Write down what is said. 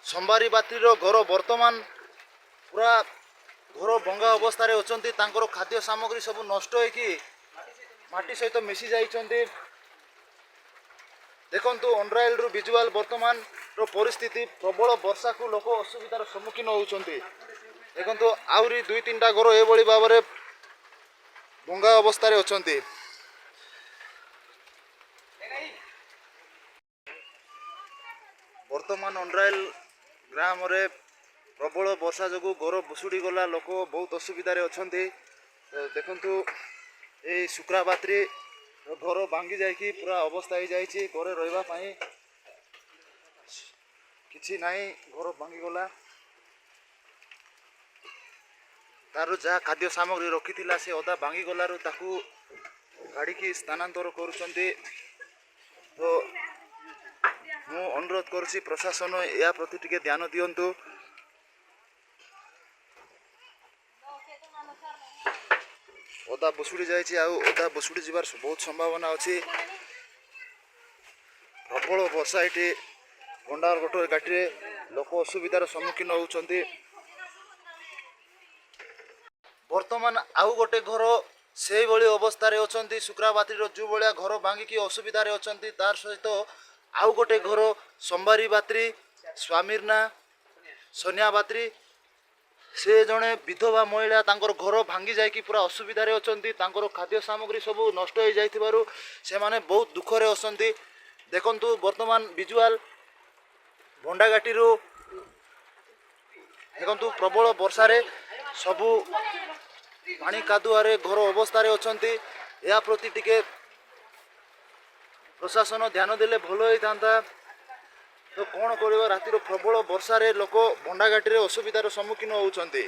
ସମ୍ବାରୀ ବାତ୍ରୀର ଘର ବର୍ତ୍ତମାନ ପୁରା ଘର ଭଙ୍ଗା ଅବସ୍ଥାରେ ଅଛନ୍ତି। ତାଙ୍କର ଖାଦ୍ୟ ସାମଗ୍ରୀ ସବୁ ନଷ୍ଟ ହୋଇକି ମାଟି ସହିତ ମିଶି ଯାଇଛନ୍ତି। ଦେଖନ୍ତୁ ଅନ୍ରାଇଲରୁ ଭିଜୁଆଲ ବର୍ତ୍ତମାନର ପରିସ୍ଥିତି, ପ୍ରବଳ ବର୍ଷାକୁ ଲୋକ ଅସୁବିଧାର ସମ୍ମୁଖୀନ ହେଉଛନ୍ତି। ଦେଖନ୍ତୁ ଆହୁରି 2-3ଟା ଘର ଏଭଳି ଭାବରେ ଭଙ୍ଗା ଅବସ୍ଥାରେ ଅଛନ୍ତି। ବର୍ତ୍ତମାନ ଅନ୍ରାଇଲ ଗ୍ରାମରେ ପ୍ରବଳ ବର୍ଷା ଯୋଗୁଁ ଘର ଭୁଶୁଡ଼ି ଗଲା, ଲୋକ ବହୁତ ଅସୁବିଧାରେ ଅଛନ୍ତି। ଦେଖନ୍ତୁ ଏଇ ଶୁକ୍ରାବାତ୍ରୀ ଘର ଭାଙ୍ଗି ଯାଇକି ପୁରା ଅବସ୍ଥା ହେଇଯାଇଛି, ଘରେ ରହିବା ପାଇଁ କିଛି ନାହିଁ, ଘର ଭାଙ୍ଗିଗଲା। ତାର ଯାହା ଖାଦ୍ୟ ସାମଗ୍ରୀ ରଖିଥିଲା ସେ ଅଧା ଭାଙ୍ଗିଗଲାରୁ ତାକୁ ଗାଡ଼ିକି ସ୍ଥାନାନ୍ତର କରୁଛନ୍ତି। ତ ମୁଁ ଅନୁରୋଧ କରୁଛି ପ୍ରଶାସନ ଏହା ପ୍ରତି ଟିକେ ଧ୍ୟାନ ଦିଅନ୍ତୁ। ଅଧା ଭୁଶୁଡ଼ି ଯାଇଛି, ଆଉ ଅଧା ଭୁଶୁଡ଼ି ଯିବାର ବହୁତ ସମ୍ଭାବନା ଅଛି। ପ୍ରବଳ ବର୍ଷା ଏଠି ଭଣ୍ଡାରଗୋଟ ଘାଟିରେ ଲୋକ ଅସୁବିଧାର ସମ୍ମୁଖୀନ ହେଉଛନ୍ତି। ବର୍ତ୍ତମାନ ଆଉ ଗୋଟେ ଘର ସେଇଭଳି ଅବସ୍ଥାରେ ଅଛନ୍ତି। ଶୁକ୍ରାବାତ୍ରୀର ଯେଉଁ ଭଳିଆ ଘର ଭାଙ୍ଗିକି ଅସୁବିଧାରେ ଅଛନ୍ତି, ତାର ସହିତ ଆଉ ଗୋଟେ ଘର ସମ୍ବାରୀ ବାତ୍ରୀ, ସ୍ୱାମୀର ନାଁ ସନିଆ ବାତ୍ରୀ, ସେ ଜଣେ ବିଧବା ମହିଳା, ତାଙ୍କର ଘର ଭାଙ୍ଗି ଯାଇକି ପୁରା ଅସୁବିଧାରେ ଅଛନ୍ତି। ତାଙ୍କର ଖାଦ୍ୟ ସାମଗ୍ରୀ ସବୁ ନଷ୍ଟ ହୋଇଯାଇଥିବାରୁ ସେମାନେ ବହୁତ ଦୁଃଖରେ ଅଛନ୍ତି। ଦେଖନ୍ତୁ ବର୍ତ୍ତମାନ ଭିଜୁଆଲ ଭଣ୍ଡାଘାଟିରୁ ଦେଖନ୍ତୁ ପ୍ରବଳ ବର୍ଷାରେ ସବୁ ପାଣି କାଦୁଆରେ ଘର ଅବସ୍ଥାରେ ଅଛନ୍ତି। ଏହା ପ୍ରତି ଟିକେ ପ୍ରଶାସନ ଧ୍ୟାନ ଦେଲେ ଭଲ ହେଇଥାନ୍ତା। ତ କ'ଣ କରିବା, ରାତିର ପ୍ରବଳ ବର୍ଷାରେ ଲୋକ ଭଣ୍ଡାଘାଟିରେ ଅସୁବିଧାର ସମ୍ମୁଖୀନ ହେଉଛନ୍ତି।